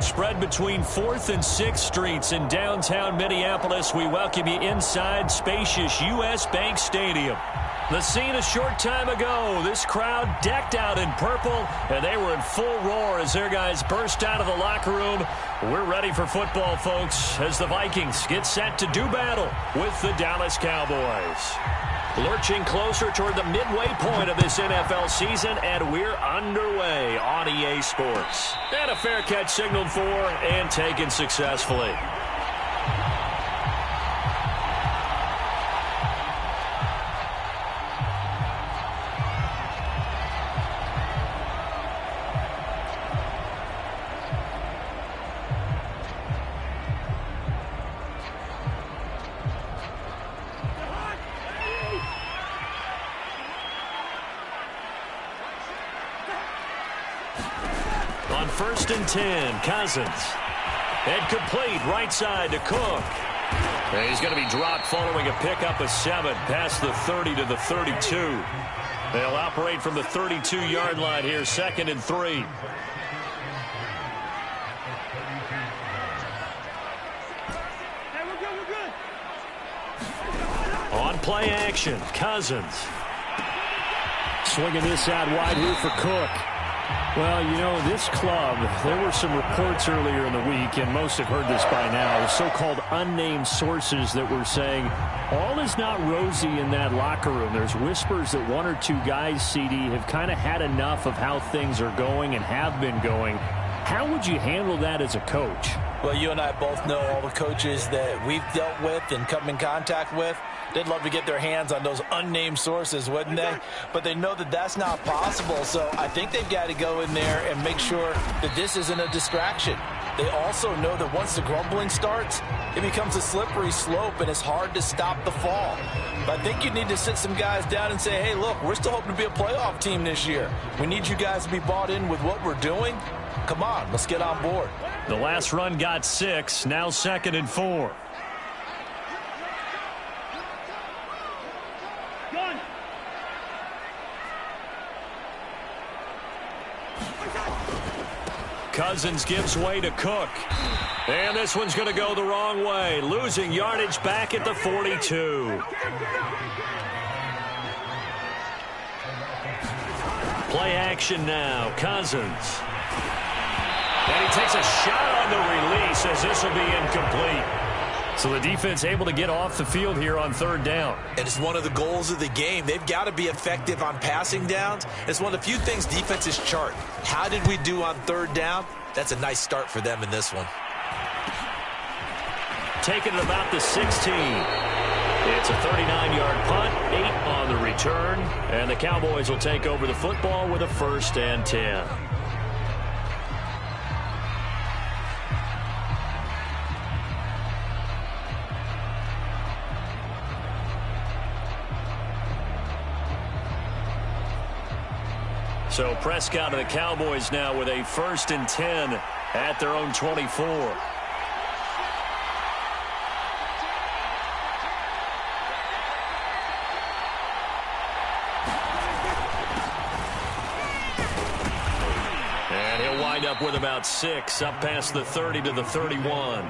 Spread between 4th and 6th Streets in downtown Minneapolis. We welcome you inside spacious U.S. Bank Stadium. The scene a short time ago, this crowd decked out in purple, and they were in full roar as their guys burst out of the locker room. We're ready for football, folks, as the Vikings get set to do battle with the Dallas Cowboys. Lurching closer toward the midway point of this NFL season, and we're underway on EA Sports. And a fair catch signaled for and taken successfully. On 1st and 10, Cousins. And complete right side to Cook. And he's going to be dropped following a pickup of 7 past the 30 to the 32. They'll operate from the 32-yard line here, 2nd and 3. On play action, Cousins. Swinging this out wide here for Cook. Well, you know, this club, there were some reports earlier in the week, and most have heard this by now, so-called unnamed sources that were saying all is not rosy in that locker room. There's whispers that 1 or 2 guys, CD, have kind of had enough of how things are going and have been going. How would you handle that as a coach? Well, you and I both know all the coaches that we've dealt with and come in contact with. They'd love to get their hands on those unnamed sources, wouldn't they? But they know that that's not possible, so I think they've got to go in there and make sure that this isn't a distraction. They also know that once the grumbling starts, it becomes a slippery slope, and it's hard to stop the fall. But I think you need to sit some guys down and say, hey, look, we're still hoping to be a playoff team this year. We need you guys to be bought in with what we're doing. Come on, let's get on board. The last run got 6, now 2nd and 4. Cousins gives way to Cook. And this one's going to go the wrong way, losing yardage back at the 42. Play action now, Cousins. And he takes a shot on the release as this will be incomplete. So the defense able to get off the field here on 3rd down. And it's one of the goals of the game. They've got to be effective on passing downs. It's one of the few things defenses chart. How did we do on 3rd down? That's a nice start for them in this one. Taking it about the 16. It's a 39-yard punt, 8 on the return. And the Cowboys will take over the football with a 1st and 10. So Prescott and the Cowboys now with a 1st and 10 at their own 24. And he'll wind up with about 6 up past the 30 to the 31.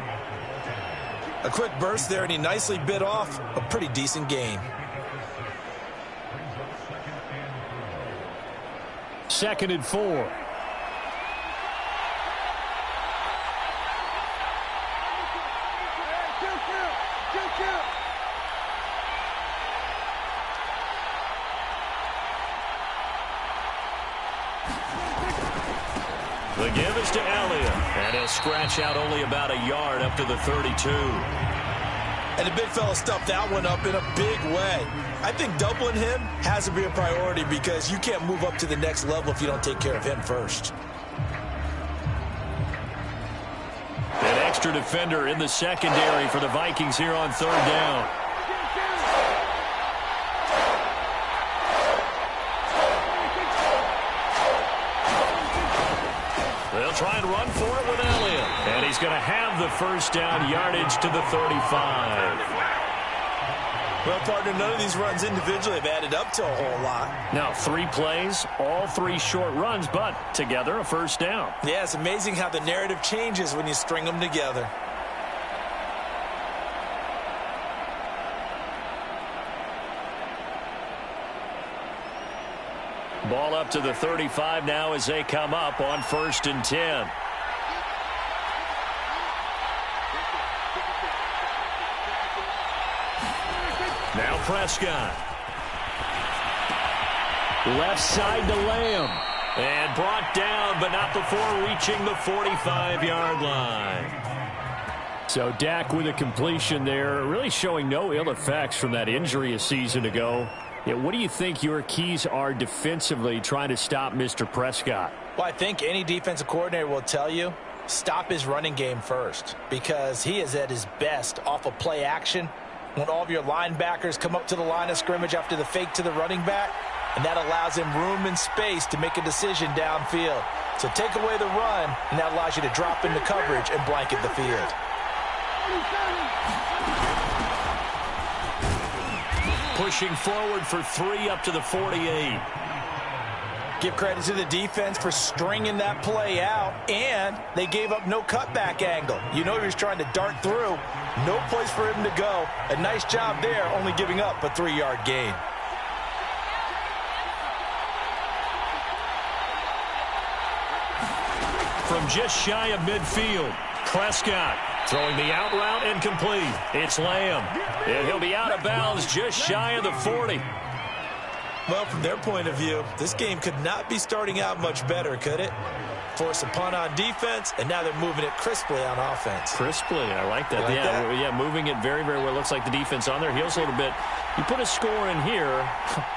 A quick burst there, and he nicely bit off a pretty decent gain. 2nd and 4. The give is to Elliott, and he'll scratch out only about a yard up to the 32. And the big fella stuffed that one up in a big way. I think doubling him has to be a priority because you can't move up to the next level if you don't take care of him first. An extra defender in the secondary for the Vikings here on 3rd down. They'll try and run for it with Elliott. And he's going to have the 1st down, yardage to the 35. Well, partner, none of these runs individually have added up to a whole lot. Now, 3 plays, all 3 short runs, but together a first down. Yeah, it's amazing how the narrative changes when you string them together. Ball up to the 35 now as they come up on 1st and 10. Now Prescott. Left side to Lamb. And brought down, but not before reaching the 45-yard line. So Dak with a completion there, really showing no ill effects from that injury a season ago. Yeah, what do you think your keys are defensively trying to stop Mr. Prescott? Well, I think any defensive coordinator will tell you, stop his running game first, because he is at his best off of play action when all of your linebackers come up to the line of scrimmage after the fake to the running back, and that allows him room and space to make a decision downfield. So take away the run, and that allows you to drop into coverage and blanket the field. Pushing forward for 3 up to the 48. Give credit to the defense for stringing that play out, and they gave up no cutback angle. You know he was trying to dart through. No place for him to go. A nice job there, only giving up a 3-yard gain. From just shy of midfield, Prescott throwing the out route incomplete. It's Lamb, and he'll be out of bounds just shy of the 40. Well, from their point of view, this game could not be starting out much better, could it? Force a punt on defense, and now they're moving it crisply on offense. Crisply, I like that. Yeah, moving it very, very well. Looks like the defense on their heels a little bit. You put a score in here,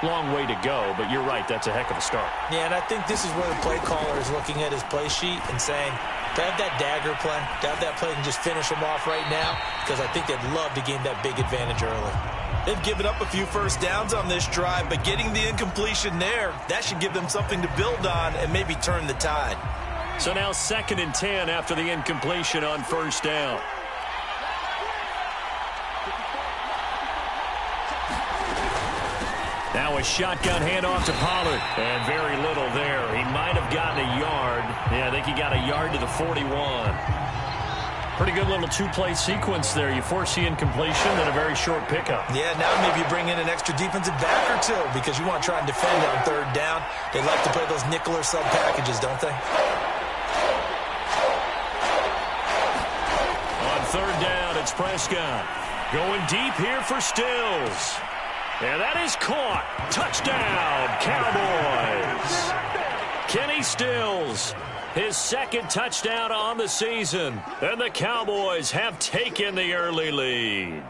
long way to go, but you're right, that's a heck of a start. Yeah, and I think this is where the play caller is looking at his play sheet and saying, to have that dagger play, to have that play and just finish them off right now, because I think they'd love to gain that big advantage early. They've given up a few first downs on this drive, but getting the incompletion there, that should give them something to build on and maybe turn the tide. So now 2nd and 10 after the incompletion on 1st down. Now a shotgun handoff to Pollard. And very little there. He might have gotten a yard. Yeah, I think he got a yard to the 41. Pretty good little 2-play sequence there. You force the incompletion, then a very short pickup. Yeah, now maybe you bring in an extra defensive back or two because you want to try and defend on 3rd down. They like to play those nickel or sub packages, don't they? On 3rd down, it's Prescott. Going deep here for Stills. And that is caught. Touchdown, Cowboys. Kenny Stills, his 2nd touchdown on the season. And the Cowboys have taken the early lead.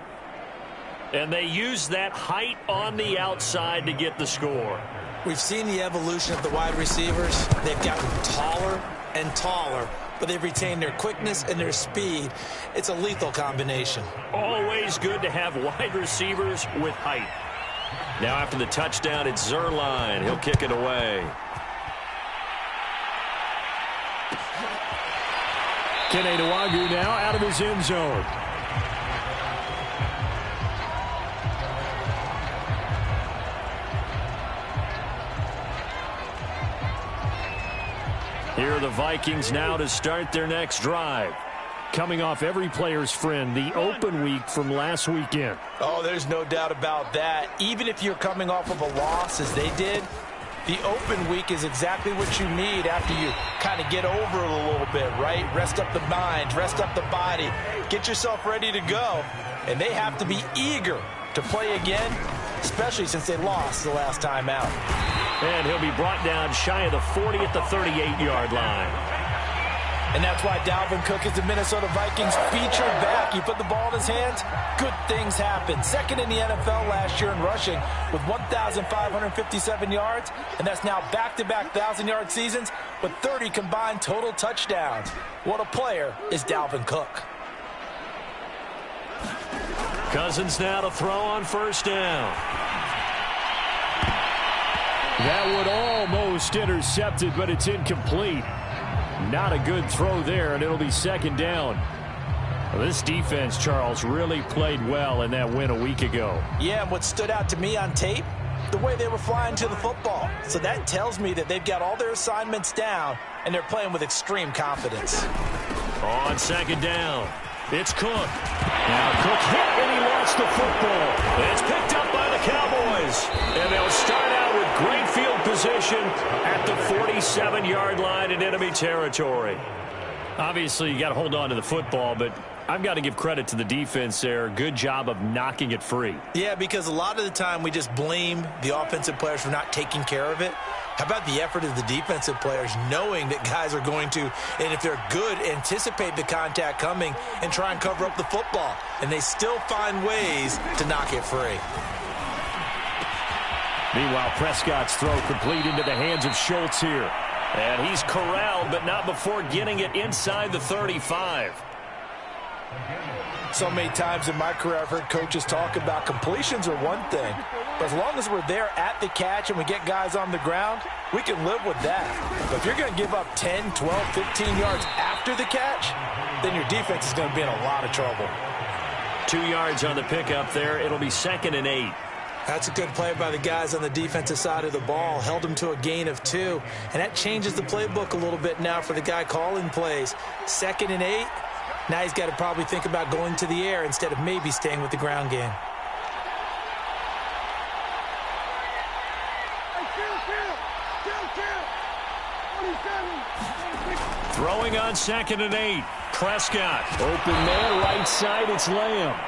And they use that height on the outside to get the score. We've seen the evolution of the wide receivers. They've gotten taller and taller, but they've retained their quickness and their speed. It's a lethal combination. Always good to have wide receivers with height. Now after the touchdown, it's Zerline. He'll kick it away. Kene Nwangwu now out of his end zone. Here are the Vikings now to start their next drive. Coming off every player's friend, the open week from last weekend. Oh, there's no doubt about that. Even if you're coming off of a loss as they did, the open week is exactly what you need after you kind of get over it a little bit, right? Rest up the mind, rest up the body, get yourself ready to go. And they have to be eager to play again, especially since they lost the last time out. And he'll be brought down shy of the 40 at the 38-yard line. And that's why Dalvin Cook is the Minnesota Vikings featured back. You put the ball in his hands, good things happen. 2nd in the NFL last year in rushing with 1,557 yards. And that's now back-to-back 1,000-yard seasons with 30 combined total touchdowns. What a player is Dalvin Cook. Cousins now to throw on 1st down. That would almost intercepted, but it's incomplete. Not a good throw there, and it'll be 2nd down. Well, this defense, Charles, really played well in that win a week ago. Yeah, and what stood out to me on tape, the way they were flying to the football. So that tells me that they've got all their assignments down, and they're playing with extreme confidence. On second down, it's Cook. Now Cook hit, and he lost the football. It's picked up by the Cowboys. And they'll start out with great field position at the 47-yard line in enemy territory. Obviously, you got to hold on to the football, but I've got to give credit to the defense there. Good job of knocking it free. Yeah, because a lot of the time we just blame the offensive players for not taking care of it. How about the effort of the defensive players knowing that guys are going to, and if they're good, anticipate the contact coming and try and cover up the football. And they still find ways to knock it free. Meanwhile, Prescott's throw complete into the hands of Schultz here. And he's corralled, but not before getting it inside the 35. So many times in my career I've heard coaches talk about completions are one thing, but as long as we're there at the catch and we get guys on the ground, we can live with that. But if you're going to give up 10, 12, 15 yards after the catch, then your defense is going to be in a lot of trouble. 2 yards on the pickup there. It'll be 2nd and 8. That's a good play by the guys on the defensive side of the ball. Held them to a gain of 2. And that changes the playbook a little bit now for the guy calling plays. 2nd and 8. Now he's got to probably think about going to the air instead of maybe staying with the ground game. Throwing on 2nd and 8. Prescott. Open man, right side, it's Lamb.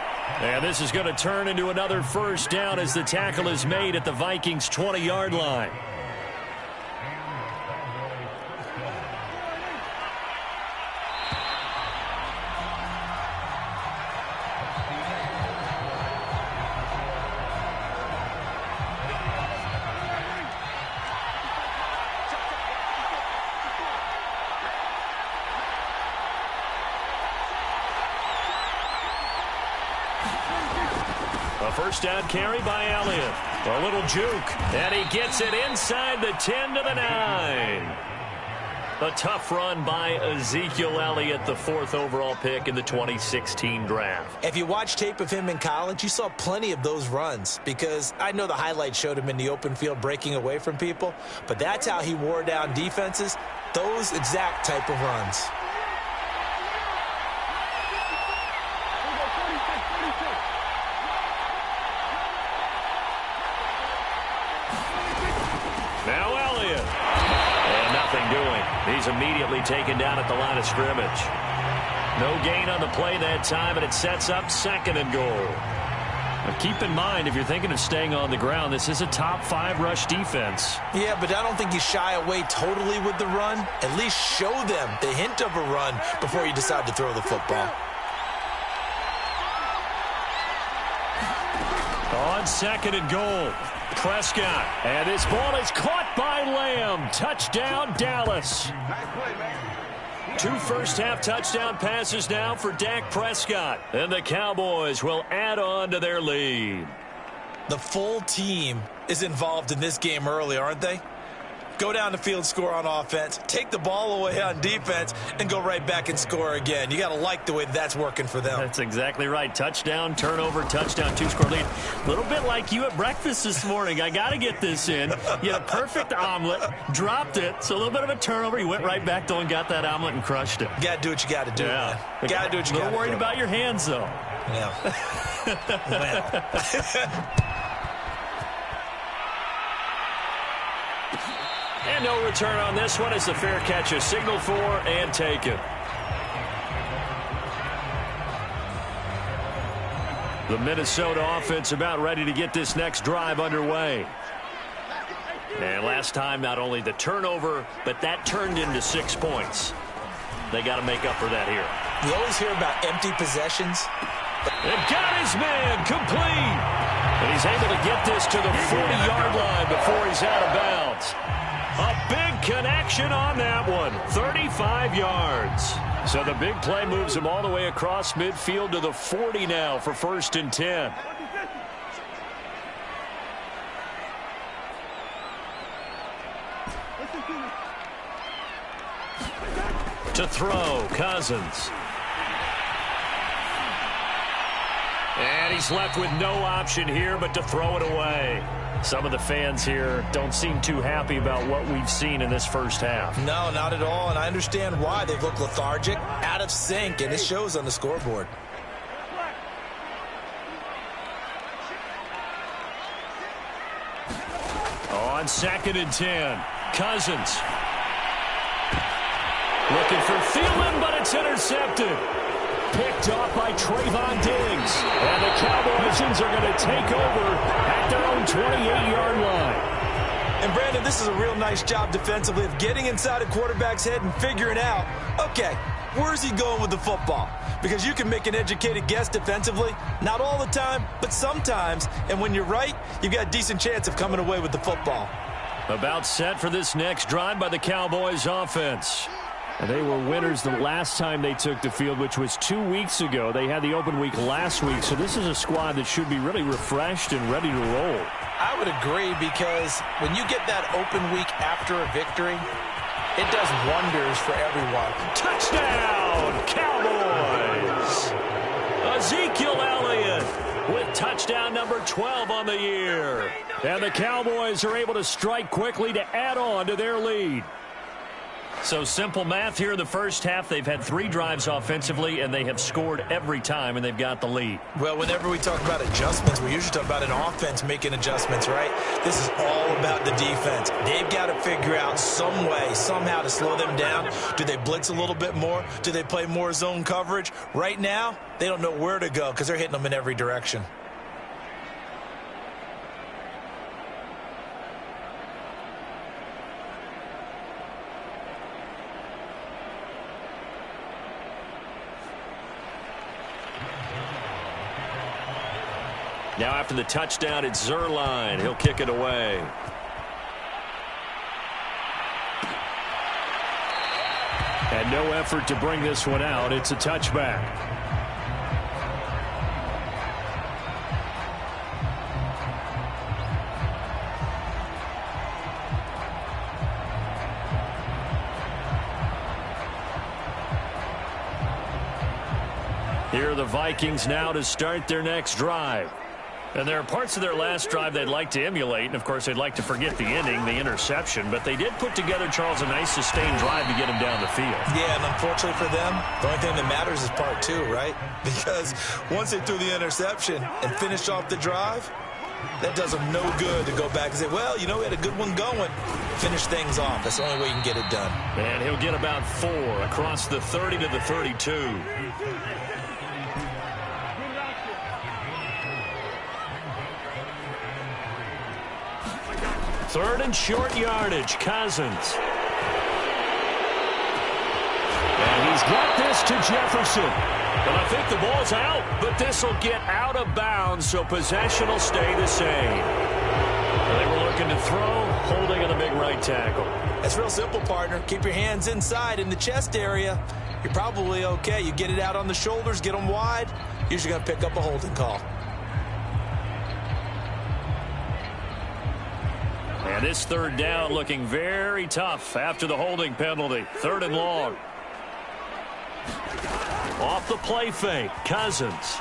And this is going to turn into another first down as the tackle is made at the Vikings' 20-yard line. A first down carry by Elliott. A little juke. And he gets it inside the 10 to the 9. A tough run by Ezekiel Elliott, the 4th overall pick in the 2016 draft. If you watch tape of him in college, you saw plenty of those runs because I know the highlights showed him in the open field breaking away from people, but that's how he wore down defenses, those exact type of runs. Now Elliott. And nothing doing. He's immediately taken down at the line of scrimmage. No gain on the play that time, and it sets up 2nd and goal. Now keep in mind, if you're thinking of staying on the ground, this is a top 5 rush defense. Yeah, but I don't think you shy away totally with the run. At least show them the hint of a run before you decide to throw the football. On 2nd and goal. Prescott. And this ball is caught by Lamb. Touchdown, Dallas. 2 first-half touchdown passes now for Dak Prescott. And the Cowboys will add on to their lead. The full team is involved in this game early, aren't they? Go down the field, score on offense, take the ball away on defense, and go right back and score again. You got to like the way that's working for them. That's exactly right. Touchdown, turnover, touchdown, 2-score lead. A little bit like you at breakfast this morning. I got to get this in. You had a perfect omelet, dropped it, so a little bit of a turnover. You went right back, though, and got that omelet and crushed it. You got to do what you got to do, man. You got to do what you got to do. A little worried about your hands, though. Yeah. And no return on this one as the fair catch is signaled for and taken. The Minnesota offense about ready to get this next drive underway. And last time, not only the turnover, but that turned into 6 points. They got to make up for that here. You always hear about empty possessions. And got his man complete. And he's able to get this to the 40-yard line before he's out of bounds. A big connection on that one. 35 yards. So the big play moves him all the way across midfield to the 40 now for 1st and 10. To throw, Cousins. And he's left with no option here but to throw it away. Some of the fans here don't seem too happy about what we've seen in this first half. No, not at all, and I understand why. They've looked lethargic, out of sync, and it shows on the scoreboard. On 2nd and 10, Cousins. Looking for Thielen, but it's intercepted. Picked off by Trayvon Diggs. And the Cowboys are going to take over at their own 28-yard line. And, Brandon, this is a real nice job defensively of getting inside a quarterback's head and figuring out, okay, where's he going with the football? Because you can make an educated guess defensively, not all the time, but sometimes. And when you're right, you've got a decent chance of coming away with the football. About set for this next drive by the Cowboys offense. And they were winners the last time they took the field, which was 2 weeks ago. They had the open week last week, so this is a squad that should be really refreshed and ready to roll. I would agree, because when you get that open week after a victory, it does wonders for everyone. Touchdown, Cowboys! Ezekiel Elliott with touchdown number 12 on the year. And the Cowboys are able to strike quickly to add on to their lead. So simple math here in the first half. They've had 3 drives offensively, and they have scored every time, and they've got the lead. Well, whenever we talk about adjustments, we usually talk about an offense making adjustments, right? This is all about the defense. They've got to figure out some way, somehow to slow them down. Do they blitz a little bit more? Do they play more zone coverage? Right now, they don't know where to go because they're hitting them in every direction. Now after the touchdown, it's Zerline. He'll kick it away. And no effort to bring this one out. It's a touchback. Here are the Vikings now to start their next drive. And there are parts of their last drive they'd like to emulate, and, of course, they'd like to forget the ending, the interception. But they did put together, Charles, a nice sustained drive to get him down the field. Yeah, and unfortunately for them, the only thing that matters is part 2, right? Because once they threw the interception and finished off the drive, that does them no good to go back and say, well, you know, we had a good one going. Finish things off. That's the only way you can get it done. And he'll get about 4 across the 30 to the 32. Third and short yardage, Cousins. And he's got this to Jefferson. And I think the ball's out, but this will get out of bounds, so possession will stay the same. They were looking to throw, holding on the big right tackle. That's real simple, partner. Keep your hands inside in the chest area. You're probably okay. You get it out on the shoulders, get them wide, usually going to pick up a holding call. And this third down looking very tough after the holding penalty. 3rd and long. Off the play fake, Cousins.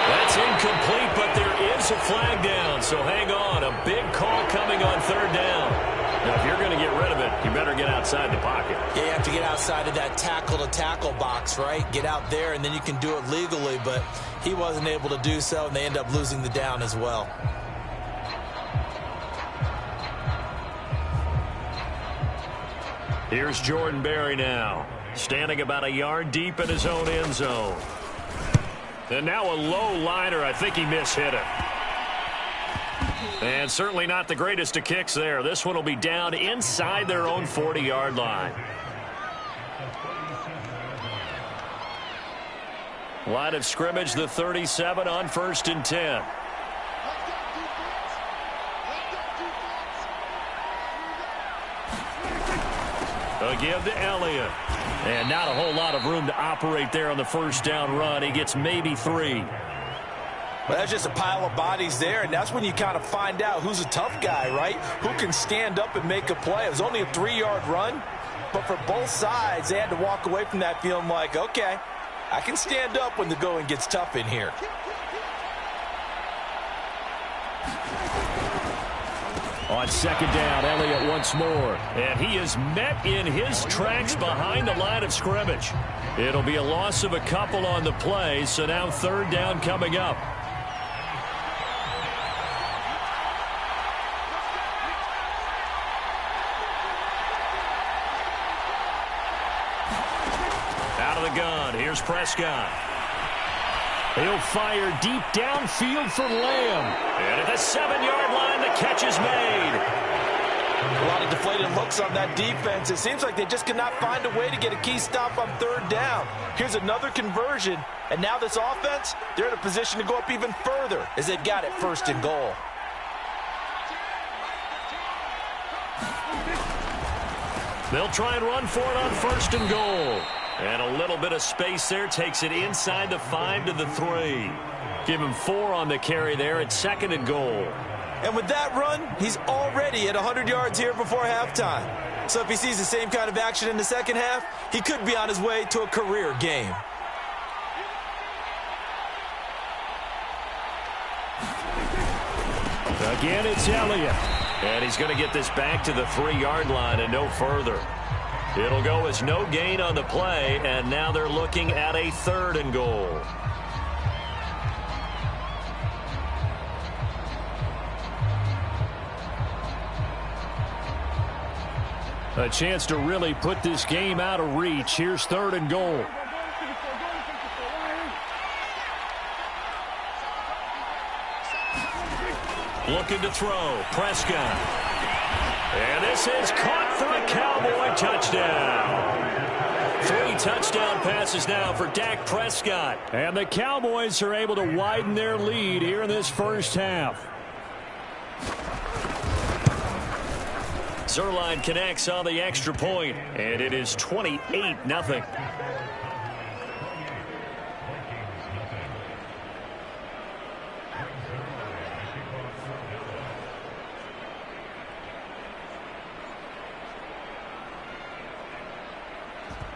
That's incomplete, but there is a flag down, so hang on. A big call coming on 3rd down. Now, if you're going to get rid of it, you better get outside the pocket. Yeah, you have to get outside of that tackle-to-tackle box, right? Get out there, and then you can do it legally, but he wasn't able to do so, and they end up losing the down as well. Here's Jordan Berry now, standing about a yard deep in his own end zone. And now a low liner. I think he mishit it. And certainly not the greatest of kicks there. This one will be down inside their own 40-yard line. Line of scrimmage, the 37 on 1st and 10. A give to Elliott. And not a whole lot of room to operate there on the first down run. He gets maybe 3. Well, that's just a pile of bodies there, and that's when you kind of find out who's a tough guy, right? Who can stand up and make a play. It was only a 3-yard run, but for both sides, they had to walk away from that feeling like, okay, I can stand up when the going gets tough in here. On second down, Elliott once more. And he is met in his tracks behind the line of scrimmage. It'll be a loss of a couple on the play, so now third down coming up. Out of the gun, here's Prescott. He'll fire deep downfield for Lamb. And at the 7-yard line, the catch is made. A lot of deflated looks on that defense. It seems like they just cannot find a way to get a key stop on third down. Here's another conversion, and now this offense, they're in a position to go up even further as they've got it first and goal. They'll try and run for it on first and goal. And a little bit of space there takes it inside the 5 to the 3. Give him 4 on the carry there at second and goal. And with that run, he's already at 100 yards here before halftime. So if he sees the same kind of action in the second half, he could be on his way to a career game. Again, it's Elliott. And he's going to get this back to the 3-yard line and no further. It'll go as no gain on the play, and now they're looking at a third and goal. A chance to really put this game out of reach. Here's third and goal. Looking to throw. Prescott. And this is caught for a Cowboy touchdown. 3 touchdown passes now for Dak Prescott. And the Cowboys are able to widen their lead here in this first half. Zerline connects on the extra point, and it is 28-0.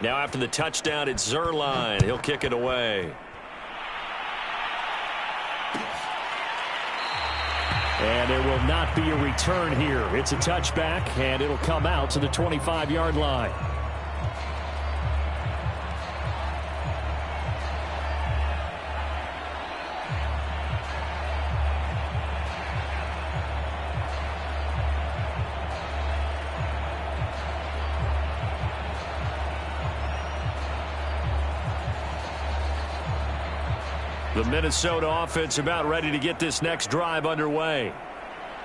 Now after the touchdown, it's Zerline. He'll kick it away. And there will not be a return here. It's a touchback, and it'll come out to the 25-yard line. The Minnesota offense about ready to get this next drive underway.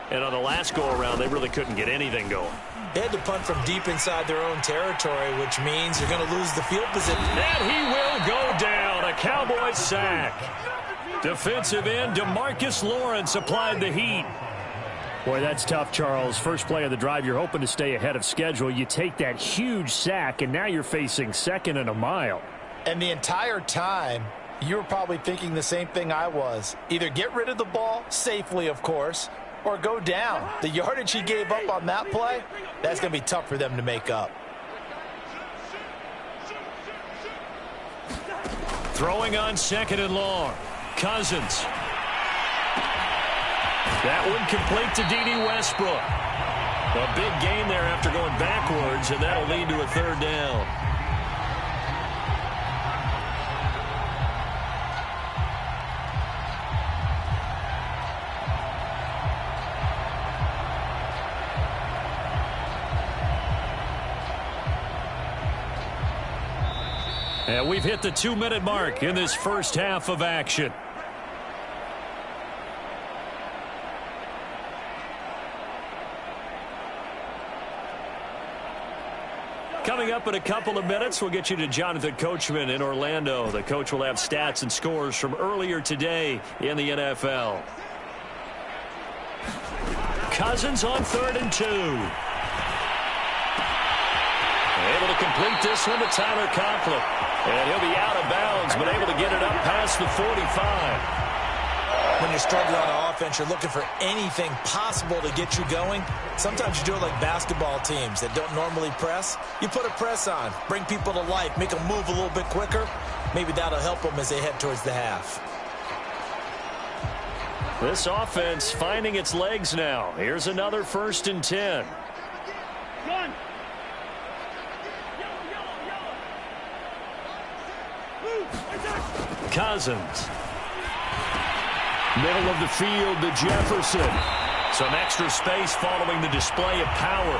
And on the last go-around, they really couldn't get anything going. They had to punt from deep inside their own territory, which means you're going to lose the field position. And he will go down. A Cowboy sack. Defensive end DeMarcus Lawrence applied the heat. Boy, that's tough, Charles. First play of the drive, you're hoping to stay ahead of schedule. You take that huge sack, and now you're facing second and a mile. And the entire time, you were probably thinking the same thing I was. Either get rid of the ball, safely of course, or go down. The yardage he gave up on that play, that's going to be tough for them to make up. Throwing on second and long. Cousins. That one complete to D.D. Westbrook. A big gain there after going backwards, and that'll lead to a third down. And we've hit the 2-minute mark in this first half of action. Coming up in a couple of minutes, we'll get you to Jonathan Coachman in Orlando. The coach will have stats and scores from earlier today in the NFL. Cousins on 3rd and 2. Able to complete this one to Tyler Conklin. And he'll be out of bounds, but able to get it up past the 45. When you're struggling on offense, you're looking for anything possible to get you going. Sometimes you do it like basketball teams that don't normally press. You put a press on, bring people to life, make them move a little bit quicker. maybe that'll help them as they head towards the half. This offense finding its legs now. Here's another 1st and 10. Cousins. Middle of the field to Jefferson. Some extra space following the display of power.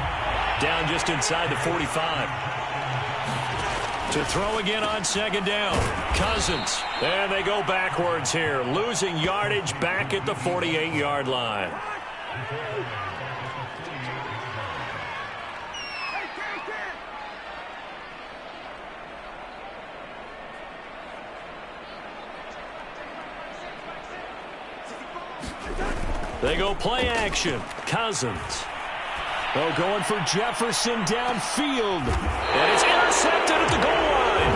Down just inside the 45. To throw again on 2nd down. Cousins. And they go backwards here. Losing yardage back at the 48-yard line. They go play action. Cousins. Oh, going for Jefferson downfield. And it's intercepted at the goal line.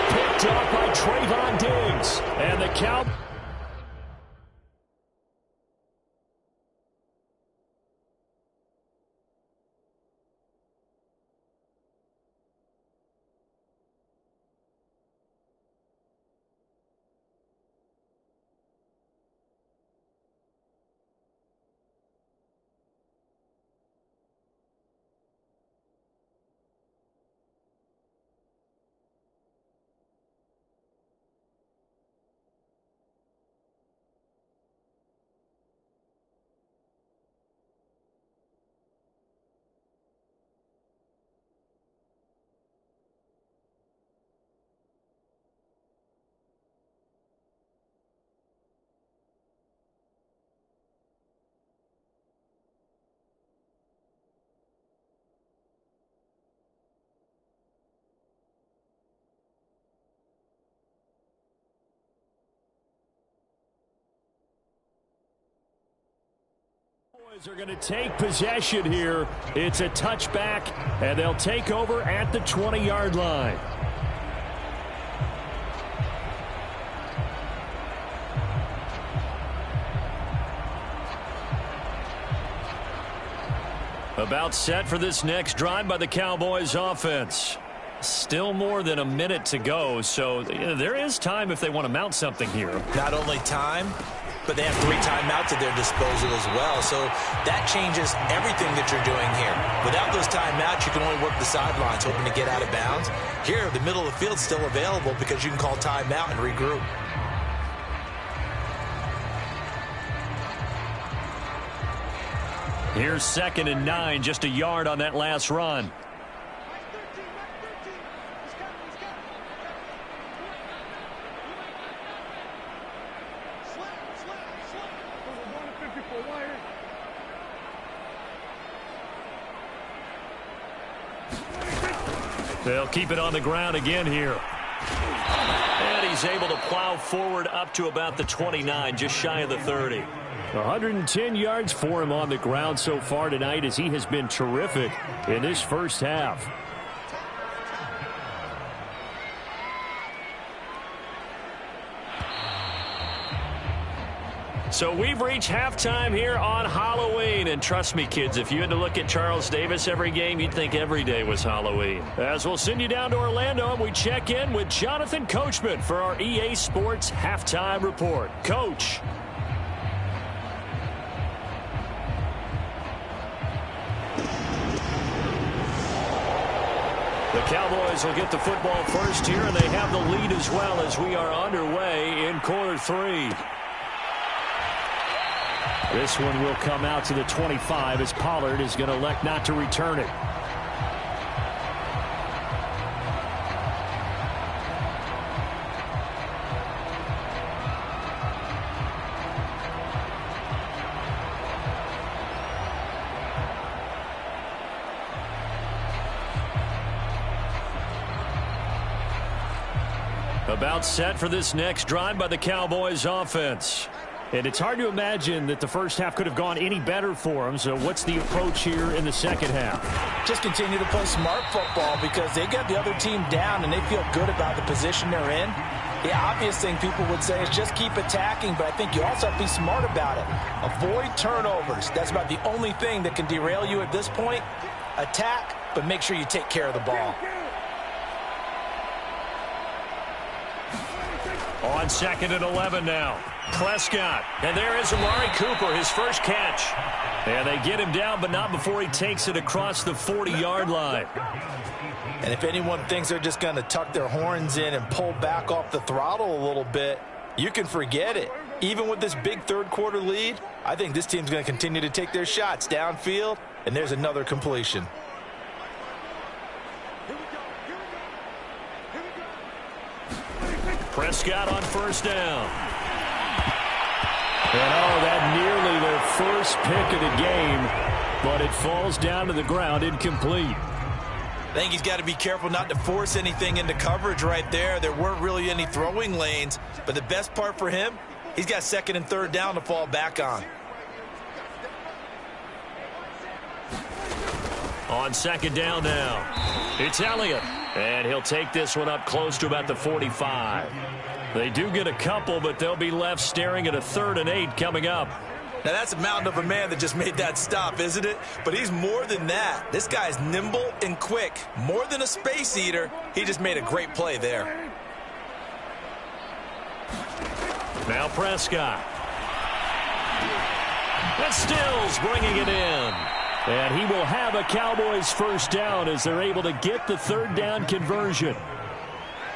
Picked up by Trayvon Diggs. And the count. Are going to take possession here. It's a touchback, and they'll take over at the 20-yard line. About set for this next drive by the Cowboys offense. Still more than a minute to go, so there is time if they want to mount something here. Not only time, but they have 3 timeouts at their disposal as well. So that changes everything that you're doing here. Without those timeouts, you can only work the sidelines, hoping to get out of bounds. Here, the middle of the field's still available because you can call timeout and regroup. Here's 2nd and 9, just a yard on that last run. They'll keep it on the ground again here. And he's able to plow forward up to about the 29, just shy of the 30. 110 yards for him on the ground so far tonight as he has been terrific in this first half. So we've reached halftime here on Halloween. And trust me, kids, if you had to look at Charles Davis every game, you'd think every day was Halloween. As we'll send you down to Orlando, and we check in with Jonathan Coachman for our EA Sports Halftime Report. Coach. The Cowboys will get the football first here, and they have the lead as well as we are underway in quarter 3. This one will come out to the 25 as Pollard is going to elect not to return it. About set for this next drive by the Cowboys offense. And it's hard to imagine that the first half could have gone any better for them. So what's the approach here in the second half? Just continue to play smart football because they got the other team down and they feel good about the position they're in. The obvious thing people would say is just keep attacking, but I think you also have to be smart about it. Avoid turnovers. That's about the only thing that can derail you at this point. Attack, but make sure you take care of the ball. On 2nd and 11 now. Prescott. And there is Amari Cooper, his first catch. And they get him down, but not before he takes it across the 40-yard line. And if anyone thinks they're just going to tuck their horns in and pull back off the throttle a little bit, you can forget it. Even with this big third-quarter lead, I think this team's going to continue to take their shots downfield, and there's another completion. Prescott on first down. And that nearly their first pick of the game, but it falls down to the ground incomplete. I think he's got to be careful not to force anything into coverage right there. There weren't really any throwing lanes, but the best part for him, he's got 2nd and 3rd down to fall back on. On 2nd down now, it's Elliott. And he'll take this one up close to about the 45. They do get a couple, but they'll be left staring at a 3rd and 8 coming up. Now, that's a mountain of a man that just made that stop, isn't it? But he's more than that. This guy's nimble and quick. More than a space eater, he just made a great play there. Now Prescott. That's Stills bringing it in. And he will have a Cowboys first down as they're able to get the 3rd down conversion.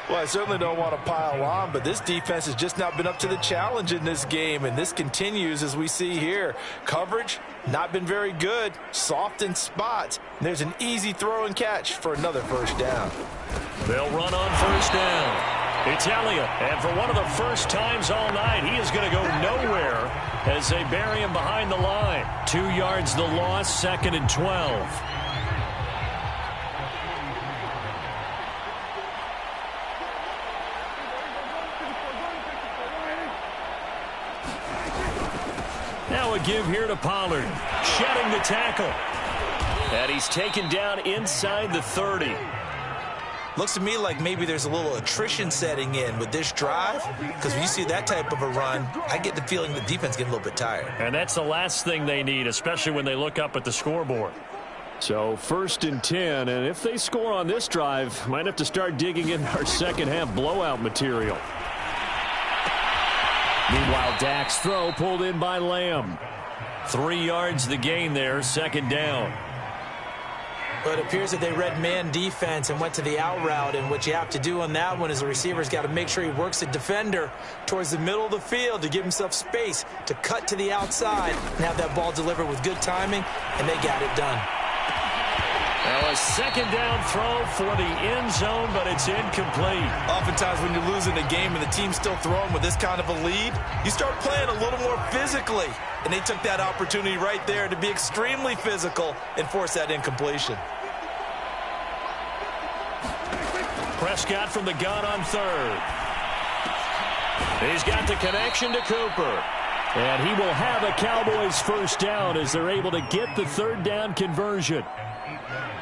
Well, I certainly don't want to pile on, but this defense has just not been up to the challenge in this game, and this continues as we see here. Coverage, not been very good, soft in spots. There's an easy throw and catch for another first down. They'll run on first down. It's Elliott, and for one of the first times all night, he is going to go nowhere as they bury him behind the line. 2 yards the loss, 2nd and 12. Now a give here to Pollard, shedding the tackle. And he's taken down inside the 30. Looks to me like maybe there's a little attrition setting in with this drive, because when you see that type of a run, I get the feeling the defense getting a little bit tired. And that's the last thing they need, especially when they look up at the scoreboard. So 1st and 10, and if they score on this drive, might have to start digging in our second half blowout material. Meanwhile, Dak's throw pulled in by Lamb. 3 yards the gain there, 2nd down. But it appears that they read man defense and went to the out route, and what you have to do on that one is the receiver's got to make sure he works the defender towards the middle of the field to give himself space to cut to the outside and have that ball delivered with good timing, and they got it done. Now a 2nd down throw for the end zone, but it's incomplete. Oftentimes when you're losing a game and the team's still throwing with this kind of a lead, you start playing a little more physically. And they took that opportunity right there to be extremely physical and force that incompletion. Prescott from the gun on 3rd. He's got the connection to Cooper. And he will have a Cowboys first down as they're able to get the 3rd down conversion.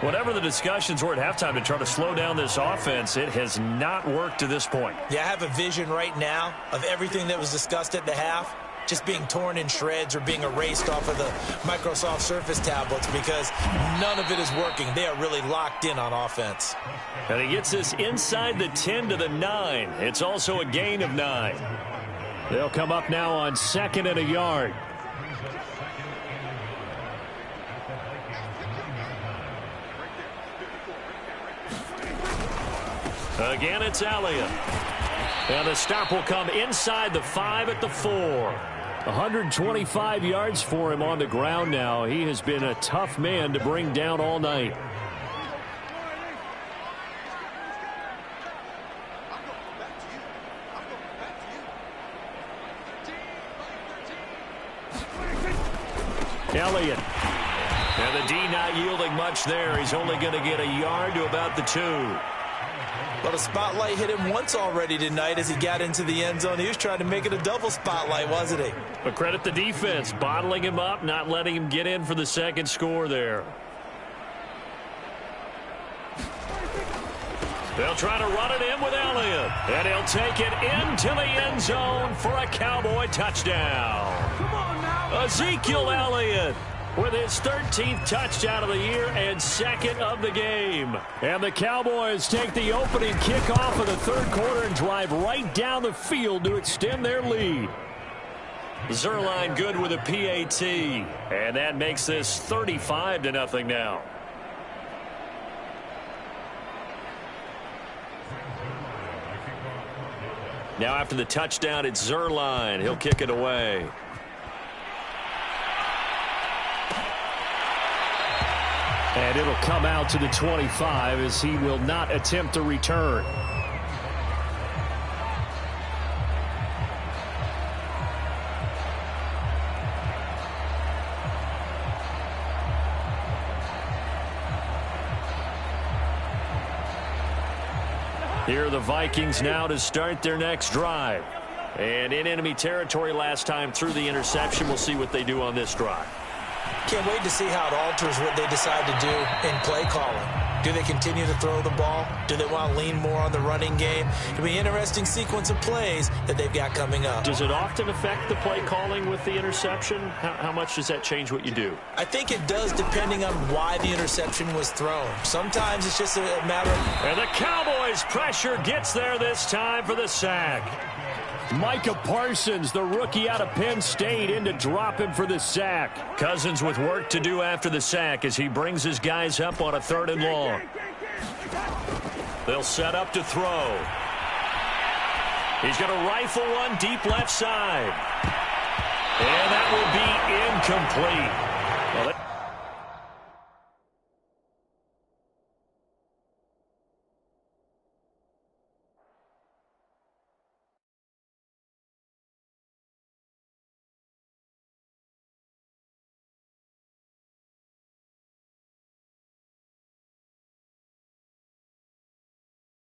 Whatever the discussions were at halftime to try to slow down this offense, it has not worked to this point. Yeah, I have a vision right now of everything that was discussed at the half just being torn in shreds or being erased off of the Microsoft Surface tablets, because none of it is working. They are really locked in on offense. And he gets this inside the 10 to the 9. It's also a gain of 9. They'll come up now on 2nd and a yard. Again, it's Elliott. And the stop will come inside the 5 at the 4. 125 yards for him on the ground now. He has been a tough man to bring down all night. Elliott. And the D not yielding much there. He's only going to get a yard to about the 2. Well, the spotlight hit him once already tonight as he got into the end zone. He was trying to make it a double spotlight, wasn't he? But credit the defense, bottling him up, not letting him get in for the 2nd score there. They'll try to run it in with Elliott. And he'll take it into the end zone for a Cowboy touchdown. Ezekiel Elliott with his 13th touchdown of the year and second of the game. And the Cowboys take the opening kickoff of the third quarter and drive right down the field to extend their lead. Zerline good with a PAT, and that makes this 35-0 now. Now after the touchdown, it's Zerline. He'll kick it away. And it'll come out to the 25 as he will not attempt to return. Here are the Vikings now to start their next drive. And in enemy territory last time through the interception. We'll see what they do on this drive. Can't wait to see how it alters what they decide to do in play calling. Do they continue to throw the ball? Do they want to lean more on the running game? It'll be an interesting sequence of plays that they've got coming up. Does it often affect the play calling with the interception? How much does that change what you do? I think it does, depending on why the interception was thrown. Sometimes it's just a matter of... And the Cowboys' pressure gets there this time for the sack. Micah Parsons, the rookie out of Penn State, in to drop him for the sack. Cousins with work to do after the sack as he brings his guys up on a 3rd and long. They'll set up to throw. He's going to rifle one deep left side. And that will be incomplete.